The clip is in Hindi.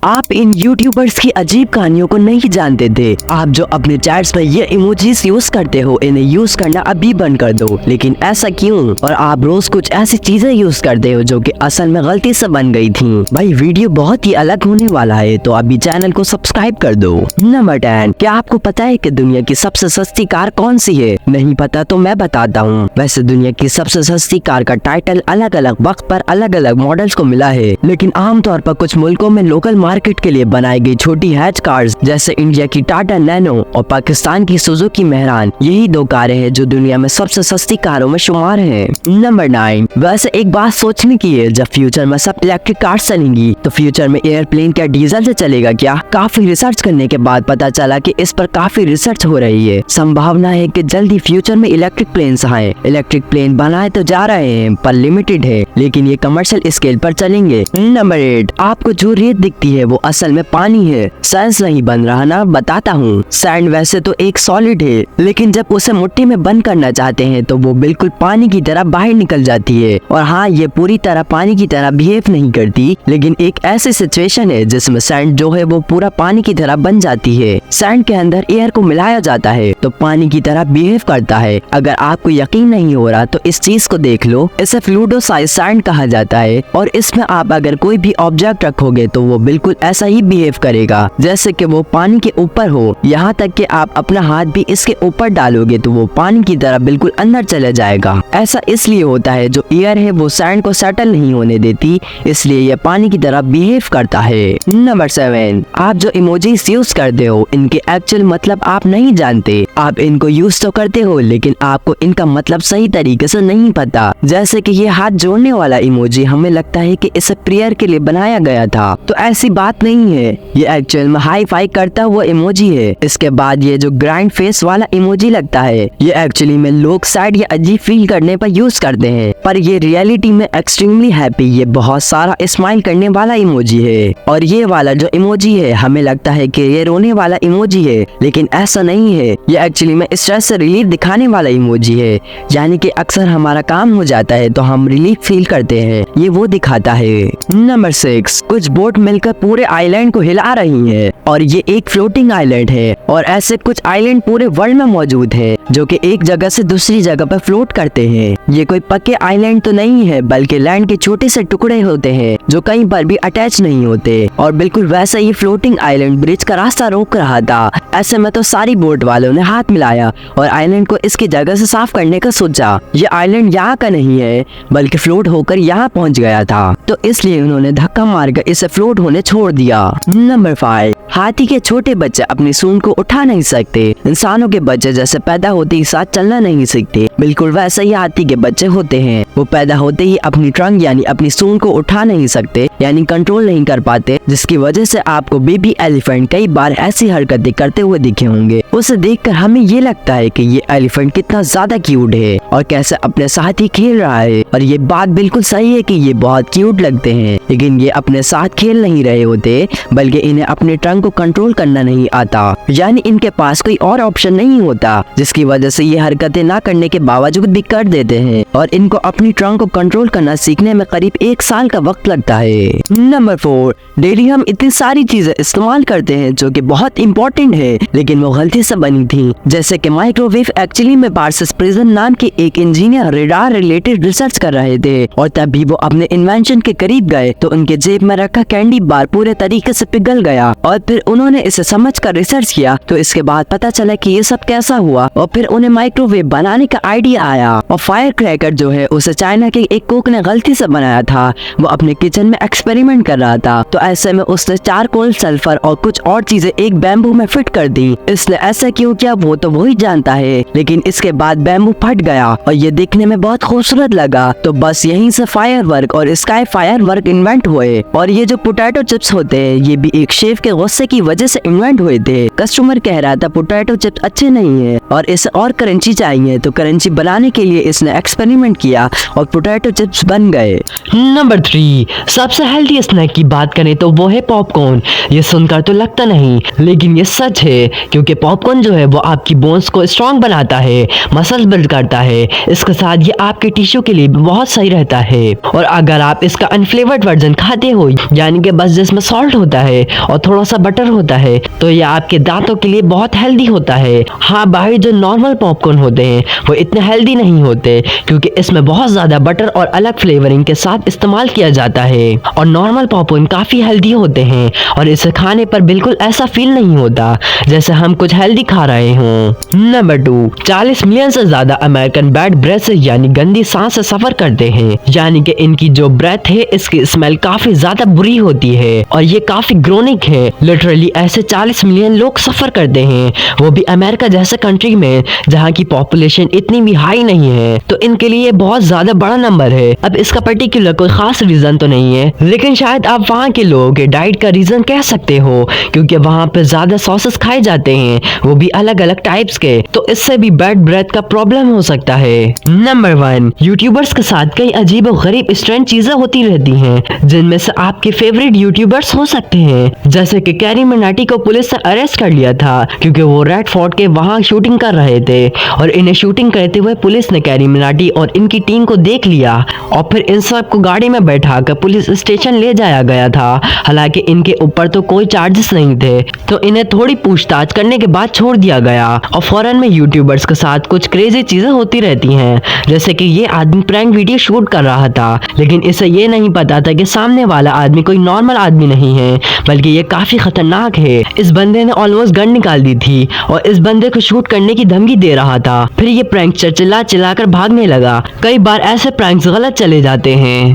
आप इन यूट्यूबर्स की अजीब कहानियों को नहीं जानते थे। आप जो अपने चैट्स में ये इमोजीज यूज करते हो, इन्हें यूज करना अभी बंद कर दो। लेकिन ऐसा क्यों? और आप रोज कुछ ऐसी चीजें यूज करते हो जो कि असल में गलती से बन गई थी। भाई वीडियो बहुत ही अलग होने वाला है, तो अभी चैनल को सब्सक्राइब कर दो। नंबर 10, क्या आपको पता है कि दुनिया की सबसे सस्ती कार कौन सी है? नहीं पता तो मैं बताता हूँ। वैसे दुनिया की सबसे सस्ती कार का टाइटल अलग अलग वक्त पर अलग अलग मॉडल्स को मिला है, लेकिन आमतौर पर कुछ मुल्कों में लोकल मार्केट के लिए बनाई गई छोटी हैच कार्स जैसे इंडिया की टाटा नैनो और पाकिस्तान की सुजुकी मेहरान, यही दो कारें हैं जो दुनिया में सबसे सस्ती कारों में शुमार हैं। नंबर 9, वैसे एक बात सोचने की है, जब फ्यूचर में सब इलेक्ट्रिक कार्स चलेंगी तो फ्यूचर में एयरप्लेन क्या डीजल से चलेगा क्या? काफी रिसर्च करने के बाद पता चला कि इस पर काफी रिसर्च हो रही है। संभावना है कि जल्दी फ्यूचर में इलेक्ट्रिक प्लेन्स आए। इलेक्ट्रिक प्लेन बनाए तो जा रहे हैं पर लिमिटेड है, लेकिन ये कमर्शियल स्केल पर चलेंगे। नंबर 8, आपको जो रेत दिखती है वो असल में पानी है। साइंस नहीं बन रहा ना, बताता हूँ। सैंड वैसे तो एक सॉलिड है, लेकिन जब उसे मुट्ठी में बंद करना चाहते हैं तो वो बिल्कुल पानी की तरह बाहर निकल जाती है। और हाँ, ये पूरी तरह पानी की तरह बिहेव नहीं करती, लेकिन एक ऐसी सिचुएशन है जिसमें सैंड जो है वो पूरा पानी की तरह बन जाती है। सैंड के अंदर एयर को मिलाया जाता है तो पानी की तरह बिहेव करता है। अगर आपको यकीन नहीं हो रहा तो इस चीज को देख लो। इसे फ्लूइडोसाइज सैंड कहा जाता है और इसमें आप अगर कोई भी ऑब्जेक्ट रखोगे तो वो बिल्कुल ऐसा ही बिहेव करेगा जैसे कि वो पानी के ऊपर हो। यहाँ तक कि आप अपना हाथ भी इसके ऊपर डालोगे तो वो पानी की तरह बिल्कुल अंदर चले जाएगा। ऐसा इसलिए होता है जो एयर है वो सैंड को सेटल नहीं होने देती, इसलिए ये पानी की तरह बिहेव करता है। नंबर 7, आप जो इमोजीज यूज करते हो इनके एक्चुअल मतलब आप नहीं जानते। आप इनको यूज तो करते हो लेकिन आपको इनका मतलब सही तरीके से नहीं पता। जैसे कि ये हाथ जोड़ने वाला इमोजी, हमें लगता है कि इसे प्रेयर के लिए बनाया गया था, तो ऐसी बात नहीं है। ये एक्चुअल में हाई फाई करता हुआ इमोजी है। इसके बाद ये जो ग्राइंड फेस वाला इमोजी लगता है, ये एक्चुअली में लोग सैड या अजीब फील करने पर यूज करते हैं, पर ये रियलिटी में एक्सट्रीमली हैप्पी, ये बहुत सारा स्माइल करने वाला इमोजी है। और ये वाला जो इमोजी है, हमें लगता है कि ये रोने वाला इमोजी है, लेकिन ऐसा नहीं है। ये एक्चुअली में स्ट्रेस से रिलीफ दिखाने वाला इमोजी है, यानी कि अक्सर हमारा काम हो जाता है तो हम रिलीफ फील करते हैं, ये वो दिखाता है। नंबर 6, कुछ बोट मिलकर पूरे आइलैंड को हिला रही है और ये एक फ्लोटिंग आइलैंड है। और ऐसे कुछ आइलैंड पूरे वर्ल्ड में मौजूद है जो कि एक जगह से दूसरी जगह पर फ्लोट करते हैं। ये कोई पक्के आइलैंड तो नहीं है, बल्कि लैंड के छोटे से टुकड़े होते हैं जो कहीं पर भी अटैच नहीं होते। और बिल्कुल वैसा ही फ्लोटिंग आइलैंड ब्रिज का रास्ता रोक रहा था। ऐसे में तो सारी बोट वालों ने हाथ मिलाया और आइलैंड को इसकी जगह से साफ करने का सोचा। ये आइलैंड यहाँ का नहीं है, बल्कि फ्लोट होकर यहाँ पहुँच गया था, तो इसलिए उन्होंने धक्का मारकर इसे फ्लोट होने छोड़ दिया। नंबर 5, हाथी के छोटे बच्चे अपनी सूंड को उठा नहीं सकते। इंसानों के बच्चे जैसे पैदा होते ही साथ चलना नहीं सीखते, बिल्कुल वैसे ही हाथी के बच्चे होते हैं। वो पैदा होते ही अपनी ट्रंक यानी अपनी सूंड को उठा नहीं सकते, यानी कंट्रोल नहीं कर पाते, जिसकी वजह से आपको बेबी एलिफेंट कई बार ऐसी हरकतें करते हुए दिखे होंगे। उसे देखकर हमें ये लगता है कि ये एलिफेंट कितना ज्यादा क्यूट है और कैसे अपने साथ ही खेल रहा है। और ये बात बिल्कुल सही है कि ये बहुत क्यूट लगते हैं, लेकिन ये अपने साथ खेल नहीं रहे होते, बल्कि इन्हें अपने ट्रंक को कंट्रोल करना नहीं आता, यानी इनके पास कोई और ऑप्शन नहीं होता, जिसकी वजह से ये हरकतें ना करने के बावजूद भी कर देते हैं। और इनको अपनी ट्रंक को कंट्रोल करना सीखने में करीब 1 साल का वक्त लगता है। नंबर 4, डेली हम इतनी सारी चीजें इस्तेमाल करते हैं जो कि बहुत इंपॉर्टेंट है, लेकिन वो गलती से बनी थी। जैसे कि माइक्रोवेव एक्चुअली में पार्सेस प्रिजन नाम के एक इंजीनियर रेडार रिलेटेड रिसर्च कर रहे थे, और तभी वो अपने इन्वेंशन के करीब गए तो उनके जेब में रखा कैंडी बार पूरे तरीके से पिघल गया। और फिर उन्होंने इसे समझकर रिसर्च किया, तो इसके बाद पता चला कि ये सब कैसा हुआ। और फिर उन्हें माइक्रोवेव बनाने का आइडिया आया। और फायर क्रैकर जो है उसे चाइना के एक कुक ने गलती से बनाया था। वो अपने किचन में एक्सपेरिमेंट कर रहा था, तो ऐसे में उसने चारकोल, सल्फर और कुछ और चीजें एक बैम्बू में फिट कर दी। इसने ऐसा क्यों किया वो तो वही जानता है, लेकिन इसके बाद बैम्बू फट गया और ये दिखने में बहुत खूबसूरत लगा। तो बस यहीं से फायर वर्क और स्काई फायर वर्क इन्वेंट हुए। और ये जो पोटैटो चिप्स होते हैं, ये भी एक शेफ के गुस्से की वजह से इन्वेंट हुए थे। कस्टमर कह रहा था पोटैटो चिप्स अच्छे नहीं है और इसे और क्रंची चाहिए, तो क्रंची बनाने के लिए इसने एक्सपेरिमेंट किया और पोटैटो चिप्स बन गए। नंबर 3, सबसे हेल्दी स्नैक की बात करें तो वो है पॉपकॉर्न। ये सुनकर तो लगता नहीं, लेकिन ये सच है, क्योंकि पॉपकॉर्न जो है वो आपकी बोन्स को स्ट्रॉन्ग बनाता है, मसल बिल्ड करता है। इसके साथ ये आपके टिश्यू के लिए भी बहुत सही रहता है। और अगर आप इसका अनफ्लेवर्ड वर्जन खाते हो, यानी कि बस जिसमें इसमें सॉल्ट होता है और थोड़ा सा बटर होता है, तो ये आपके दांतों के लिए बहुत हेल्दी होता है। हाँ, बाहर जो नॉर्मल पॉपकॉर्न होते हैं वो इतने हेल्दी नहीं होते, क्योंकि इसमें बहुत ज्यादा बटर और अलग फ्लेवरिंग के साथ इस्तेमाल किया जाता है। और नॉर्मल पॉपकॉर्न काफी हेल्दी होते हैं और इसे खाने पर बिल्कुल ऐसा फील नहीं होता जैसे हम कुछ हेल्दी खा रहे हों। नंबर 2, 40 मिलियन से ज्यादा अमेरिकन बैड ब्रेथ से यानी गंदी सांस से सफर करते हैं। यानी कि इनकी जो ब्रेथ है इसकी स्मेल काफी ज्यादा बुरी होती है और ये काफी ग्रोनिक है। लिटरली ऐसे 40 मिलियन लोग सफर करते हैं, वो भी अमेरिका जैसे कंट्री में जहाँ की पॉपुलेशन इतनी भी हाई नहीं है। तो इनके लिए बहुत ज्यादा बड़ा नंबर है। अब इसका पर्टिकुलर कोई खास रीजन तो नहीं है, लेकिन शायद आप वहाँ के लोगों के डाइट का रीजन कह सकते हो, क्योंकि वहाँ पे ज्यादा सॉसेस खाए जाते हैं, वो भी अलग अलग टाइप्स के, तो इससे भी बैड ब्रेथ का प्रॉब्लम हो सकता है। नंबर 1, यूट्यूबर्स के साथ कई अजीब और गरीब स्ट्रेंज चीजें होती रहती हैं, जिनमें से आपके फेवरेट यूट्यूबर्स हो सकते हैं। जैसे कि कैरी मिनाटी को पुलिस ने अरेस्ट कर लिया था क्योंकि वो रेड फोर्ट के वहाँ शूटिंग कर रहे थे, और इन्हें शूटिंग करते हुए पुलिस ने कैरी मिनाटी और इनकी टीम को देख लिया और फिर इन सब को गाड़ी में बैठाकर पुलिस स्टेशन ले जाया गया था। हालांकि इनके ऊपर तो कोई चार्जेस नहीं थे, तो इन्हें थोड़ी पूछताछ करने के बाद छोड़ दिया गया। और फॉरेन में यूट्यूबर्स के साथ कुछ क्रेजी चीजें होती रहती हैं, जैसे कि ये आदमी प्रैंक वीडियो शूट कर रहा था, लेकिन इसे ये नहीं पता था कि सामने वाला आदमी कोई नॉर्मल आदमी नहीं है, बल्कि ये काफी खतरनाक है। इस बंदे ने ऑलमोस्ट गन निकाल दी थी और इस बंदे को शूट करने की धमकी दे रहा था। फिर ये प्रैंक चिल्ला चिल्लाकर भागने लगा। कई बार ऐसे प्रैंक्स गलत चले जाते हैं।